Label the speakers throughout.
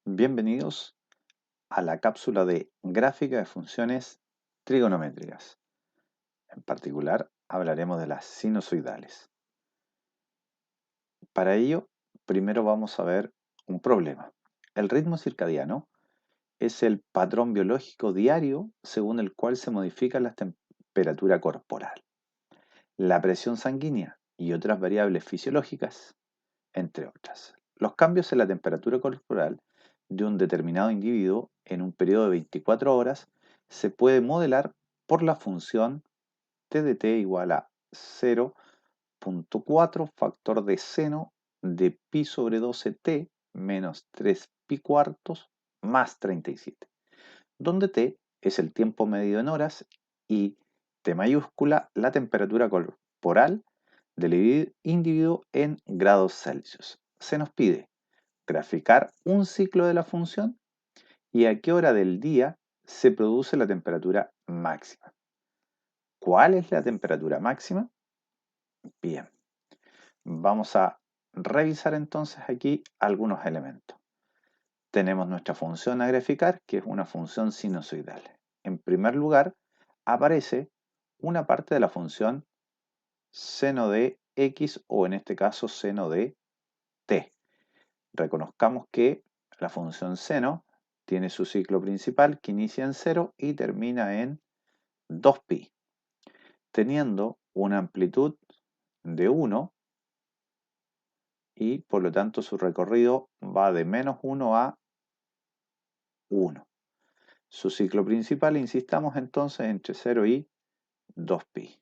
Speaker 1: Bienvenidos a la cápsula de gráfica de funciones trigonométricas. En particular, hablaremos de las sinusoidales. Para ello, primero vamos a ver un problema. El ritmo circadiano es el patrón biológico diario según el cual se modifica la temperatura corporal, la presión sanguínea y otras variables fisiológicas, entre otras. Los cambios en la temperatura corporal de un determinado individuo en un periodo de 24 horas se puede modelar por la función t de t igual a 0.4 factor de seno de pi sobre 12t menos 3 pi cuartos más 37, donde t es el tiempo medido en horas y t mayúscula la temperatura corporal del individuo en grados Celsius. Se nos pide graficar un ciclo de la función y a qué hora del día se produce la temperatura máxima. ¿Cuál es la temperatura máxima? Bien, vamos a revisar entonces aquí algunos elementos. Tenemos nuestra función a graficar, que es una función sinusoidal. En primer lugar, aparece una parte de la función seno de x o en este caso seno de t. Reconozcamos que la función seno tiene su ciclo principal que inicia en 0 y termina en 2pi, teniendo una amplitud de 1 y por lo tanto su recorrido va de menos 1 a 1. Su ciclo principal, insistamos entonces, entre 0 y 2pi.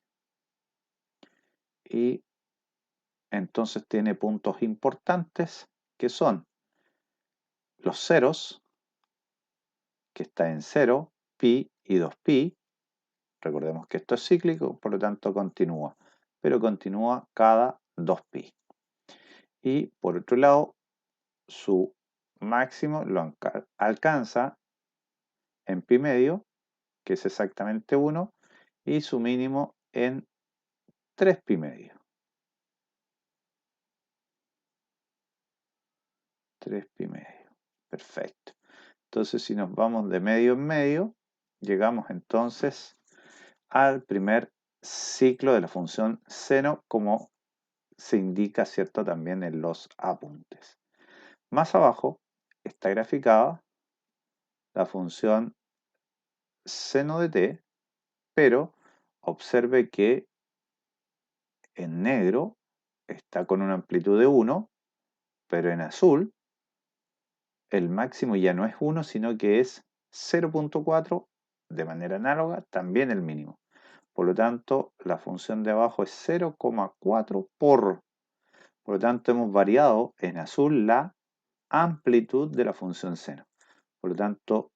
Speaker 1: Y entonces tiene puntos importantes que son los ceros, que está en 0, pi y 2pi. Recordemos que esto es cíclico, por lo tanto continúa, pero continúa cada 2pi. Y por otro lado, su máximo lo alcanza en pi medio, que es exactamente 1, y su mínimo en 3pi medio. 3pi medio. Perfecto. Entonces, si nos vamos de medio en medio, llegamos entonces al primer ciclo de la función seno, como se indica, ¿cierto?, también en los apuntes. Más abajo está graficada la función seno de t, pero observe que en negro está con una amplitud de 1, pero en azul el máximo ya no es 1, sino que es 0.4, de manera análoga también el mínimo. Por lo tanto, la función de abajo es 0,4 por lo tanto, hemos variado en azul la amplitud de la función seno. Por lo tanto,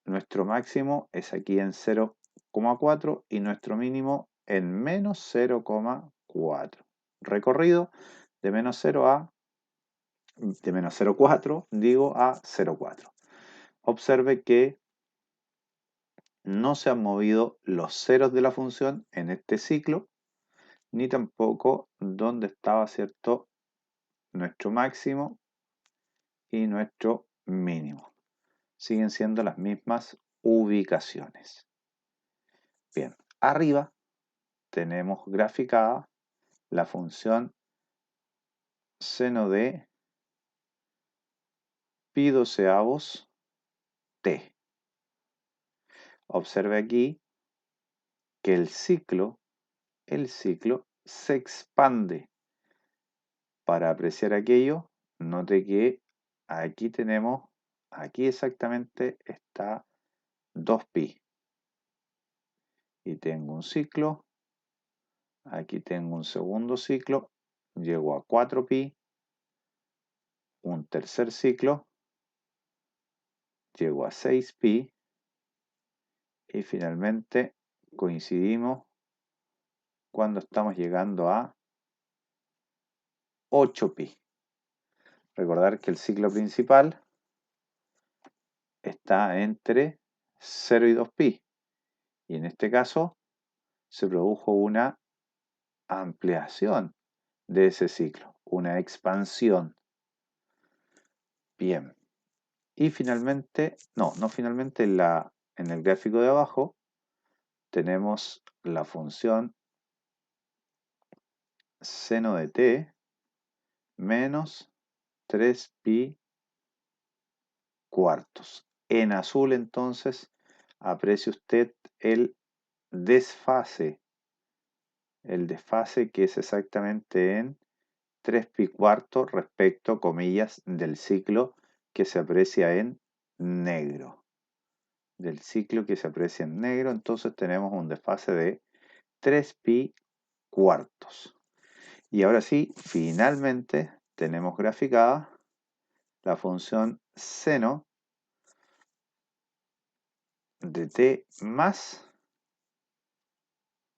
Speaker 1: nuestro máximo es aquí en 0,4 y nuestro mínimo en menos 0,4. Recorrido de menos 0,4, digo, a 0,4. Observe que no se han movido los ceros de la función en este ciclo, ni tampoco donde estaba, ¿cierto?, nuestro máximo y nuestro mínimo. Siguen siendo las mismas ubicaciones. Bien, arriba tenemos graficada la función seno de pi doceavos t. Observe aquí que el ciclo se expande. Para apreciar aquello, note que aquí exactamente está 2pi. Y tengo un ciclo, aquí tengo un segundo ciclo, llego a 4pi, un tercer ciclo, llego a 6pi y finalmente coincidimos cuando estamos llegando a 8pi. Recordar que el ciclo principal está entre 0 y 2pi y en este caso se produjo una ampliación de ese ciclo, una expansión. Bien, Y finalmente, no finalmente, en el gráfico de abajo tenemos la función seno de t menos 3pi cuartos. En azul entonces aprecie usted desfase, el desfase que es exactamente en 3pi cuartos respecto, comillas, del ciclo que se aprecia en negro. Del ciclo que se aprecia en negro, entonces tenemos un desfase de 3pi cuartos. Y ahora sí, finalmente tenemos graficada la función seno de t más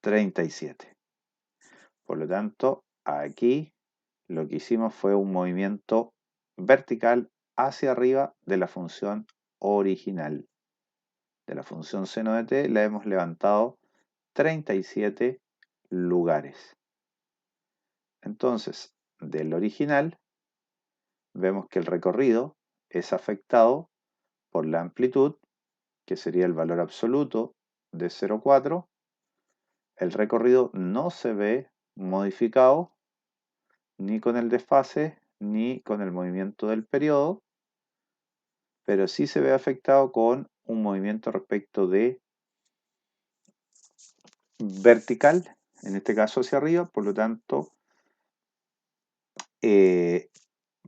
Speaker 1: 37. Por lo tanto, aquí lo que hicimos fue un movimiento vertical hacia arriba de la función original. De la función seno de t la hemos levantado 37 lugares. Entonces, del original, vemos que el recorrido es afectado por la amplitud, que sería el valor absoluto de 0,4. El recorrido no se ve modificado ni con el desfase ni con el movimiento del periodo, pero sí se ve afectado con un movimiento respecto de vertical, en este caso hacia arriba, por lo tanto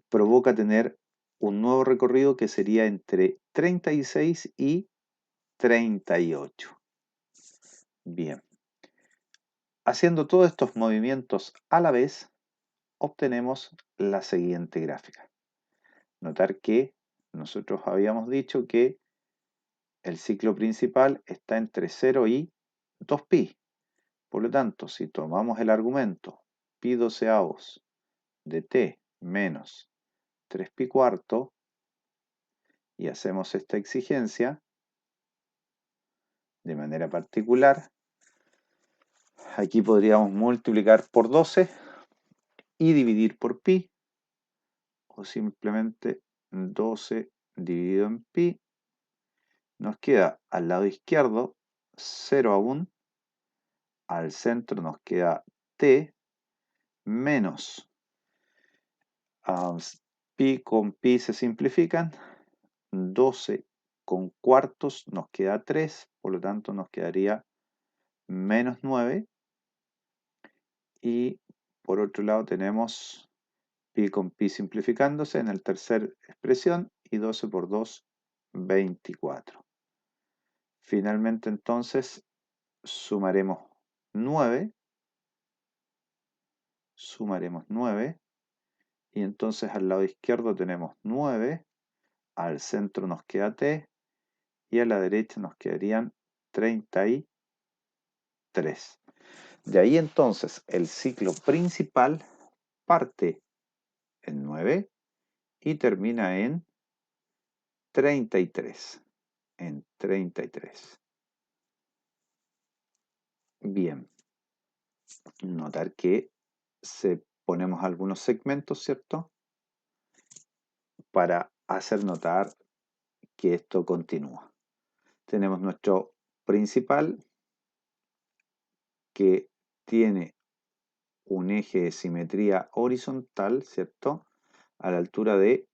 Speaker 1: provoca tener un nuevo recorrido que sería entre 36 y 38. Bien, haciendo todos estos movimientos a la vez, obtenemos la siguiente gráfica. Notar que nosotros habíamos dicho que el ciclo principal está entre 0 y 2pi. Por lo tanto, si tomamos el argumento pi doceavos de t menos 3pi cuarto y hacemos esta exigencia de manera particular, aquí podríamos multiplicar por 12 y dividir por pi, o simplemente 12 dividido en pi. Nos queda al lado izquierdo 0 aún, al centro nos queda t menos pi con pi se simplifican, 12 con cuartos nos queda 3, por lo tanto nos quedaría menos 9. Y por otro lado tenemos pi con pi simplificándose en la tercera expresión y 12 por 2, 24. Finalmente entonces sumaremos 9, y entonces al lado izquierdo tenemos 9, al centro nos queda t y a la derecha nos quedarían 33. De ahí entonces el ciclo principal parte en 9 y termina en 33. En 33. Bien, notar que ponemos algunos segmentos, ¿cierto? Para hacer notar que esto continúa. Tenemos nuestro principal que tiene un eje de simetría horizontal, ¿cierto? A la altura de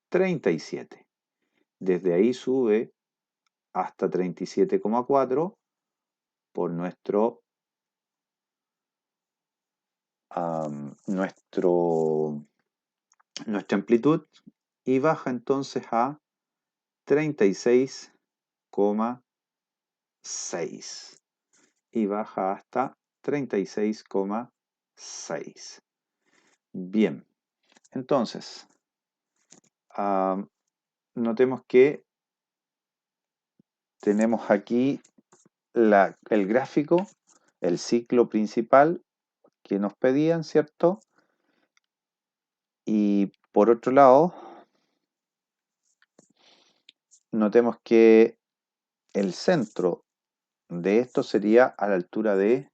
Speaker 1: 37. Desde ahí sube hasta 37,4 por nuestra amplitud y baja entonces a 36,6 y baja hasta 36,6. Bien, entonces notemos que tenemos aquí el gráfico, el ciclo principal que nos pedían, ¿cierto? Y por otro lado, notemos que el centro de esto sería a la altura de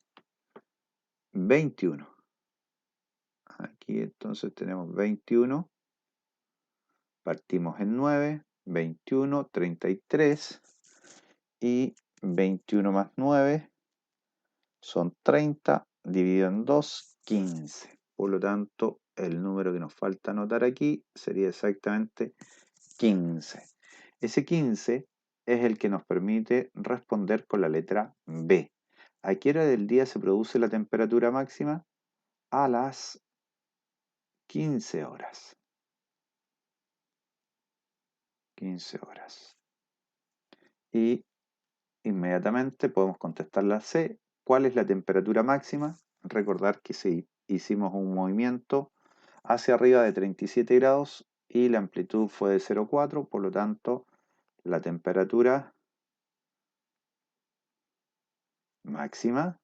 Speaker 1: 21. Aquí entonces tenemos 21. Partimos en 9, 21, 33 y 21 más 9 son 30, dividido en 2, 15. Por lo tanto, el número que nos falta anotar aquí sería exactamente 15. Ese 15 es el que nos permite responder con la letra B. ¿A qué hora del día se produce la temperatura máxima? A las 15 horas. 15 horas. Y inmediatamente podemos contestar la C. ¿Cuál es la temperatura máxima? Recordar que si hicimos un movimiento hacia arriba de 37 grados y la amplitud fue de 0,4, por lo tanto la temperatura máxima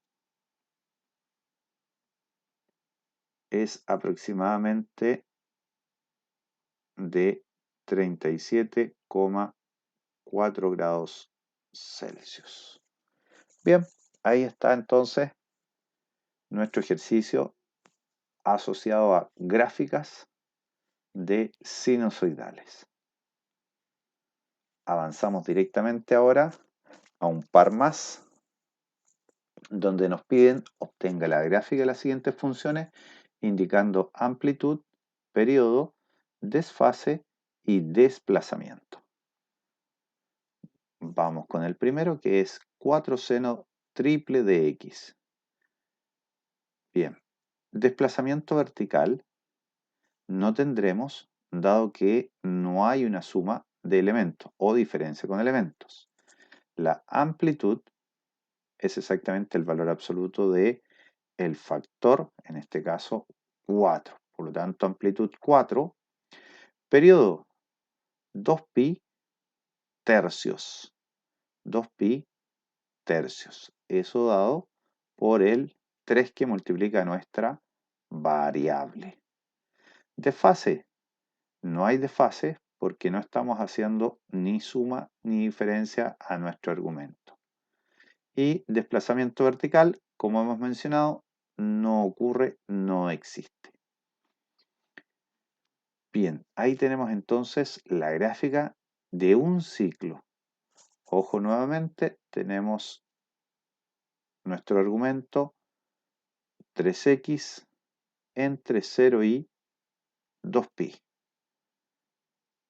Speaker 1: es aproximadamente de 37,4 grados Celsius. Bien, ahí está entonces nuestro ejercicio asociado a gráficas de sinusoidales. Avanzamos directamente ahora a un par más, donde nos piden obtenga la gráfica de las siguientes funciones, indicando amplitud, periodo, desfase y desplazamiento. Vamos con el primero, que es 4 seno triple de x. Bien, desplazamiento vertical no tendremos, dado que no hay una suma de elementos o diferencia con elementos. La amplitud es exactamente el valor absoluto de el factor, en este caso 4. Por lo tanto, amplitud 4, periodo 2pi tercios. 2pi tercios. Eso dado por el 3 que multiplica nuestra variable. Desfase. No hay desfase porque no estamos haciendo ni suma ni diferencia a nuestro argumento. Y desplazamiento vertical, como hemos mencionado, no ocurre, no existe. Bien, ahí tenemos entonces la gráfica de un ciclo. Ojo nuevamente, tenemos nuestro argumento 3x entre 0 y 2pi.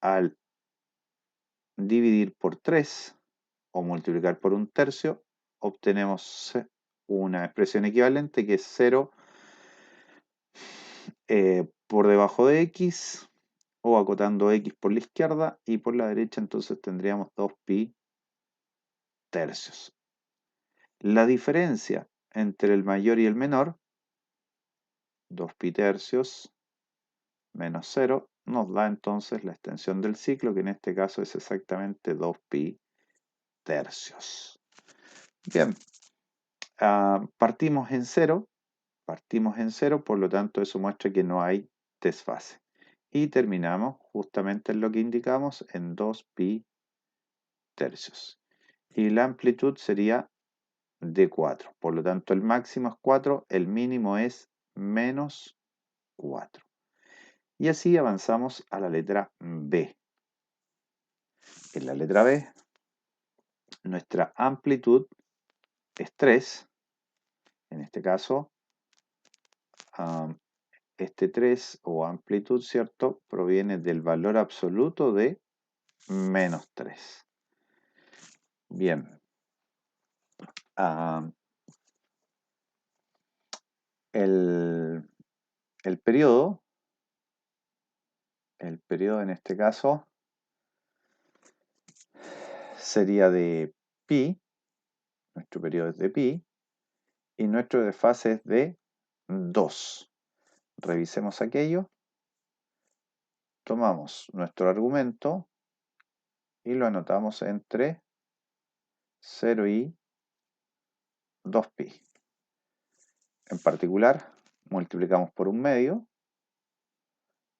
Speaker 1: Al dividir por 3 o multiplicar por un tercio, obtenemos una expresión equivalente que es 0 por debajo de x, o acotando x por la izquierda, y por la derecha entonces tendríamos 2pi tercios. La diferencia entre el mayor y el menor, 2pi tercios menos 0, nos da entonces la extensión del ciclo, que en este caso es exactamente 2pi tercios. Bien, partimos en 0, por lo tanto eso muestra que no hay desfase. Y terminamos justamente en lo que indicamos, en 2pi tercios. Y la amplitud sería de 4. Por lo tanto, el máximo es 4, el mínimo es menos 4. Y así avanzamos a la letra B. En la letra B, nuestra amplitud es 3. En este caso, este 3 o amplitud, ¿cierto?, proviene del valor absoluto de menos 3. Bien. El, el periodo en este caso sería de pi, nuestro periodo es de pi, y nuestro desfase es de 2. Revisemos aquello. Tomamos nuestro argumento y lo anotamos entre 0 y 2pi. En particular, multiplicamos por un medio.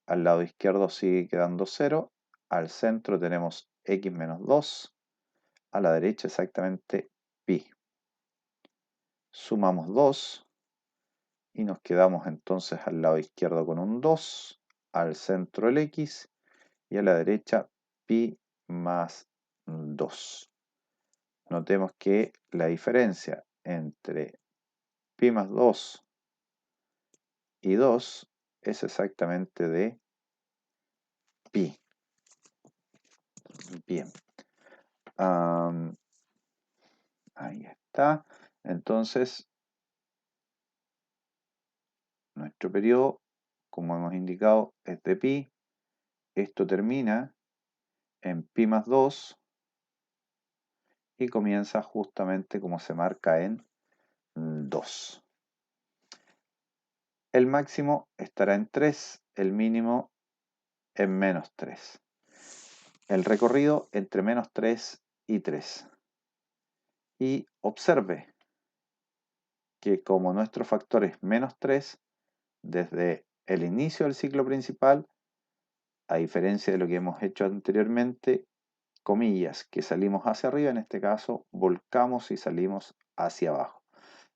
Speaker 1: Al lado izquierdo sigue quedando 0. Al centro tenemos x menos 2. A la derecha exactamente pi. Sumamos 2 y nos quedamos entonces al lado izquierdo con un 2. Al centro el x y a la derecha pi más 2. Notemos que la diferencia entre pi más 2 y 2 es exactamente de pi. Bien. Ahí está. Entonces, nuestro periodo, como hemos indicado, es de pi. Esto termina en pi más 2 y comienza justamente como se marca en 2. El máximo estará en 3, el mínimo en menos 3. El recorrido entre menos 3 y 3. Y observe que como nuestro factor es menos 3, desde el inicio del ciclo principal, a diferencia de lo que hemos hecho anteriormente, comillas, que salimos hacia arriba, en este caso volcamos y salimos hacia abajo.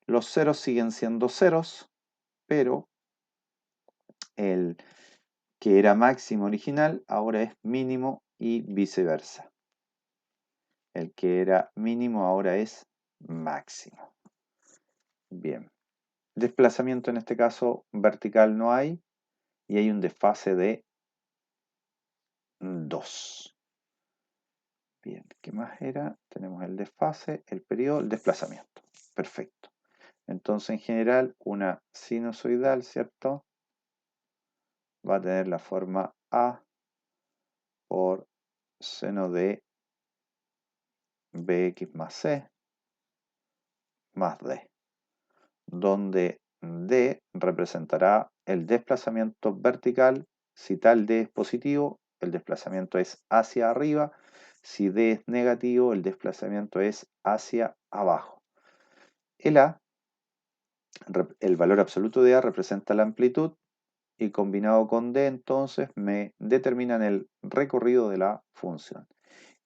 Speaker 1: Los ceros siguen siendo ceros, pero el que era máximo original ahora es mínimo y viceversa. El que era mínimo ahora es máximo. Bien. Desplazamiento en este caso vertical no hay y hay un desfase de 2. Bien, ¿qué más era? Tenemos el desfase, el periodo, el desplazamiento. Perfecto. Entonces, en general, una sinusoidal, ¿cierto? Va a tener la forma A por seno de bx más c más d, donde d representará el desplazamiento vertical. Si tal d es positivo, el desplazamiento es hacia arriba. Si d es negativo, el desplazamiento es hacia abajo. El A, el valor absoluto de A representa la amplitud y combinado con D entonces me determinan el recorrido de la función.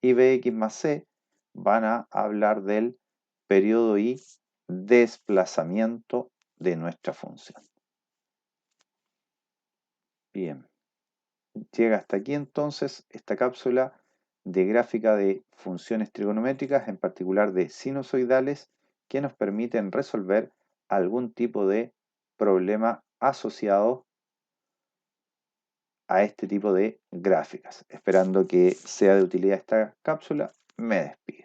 Speaker 1: Y Bx más C van a hablar del periodo y desplazamiento de nuestra función. Bien, llega hasta aquí entonces esta cápsula de gráfica de funciones trigonométricas, en particular de sinusoidales, que nos permiten resolver algún tipo de problema asociado a este tipo de gráficas. Esperando que sea de utilidad esta cápsula, me despido.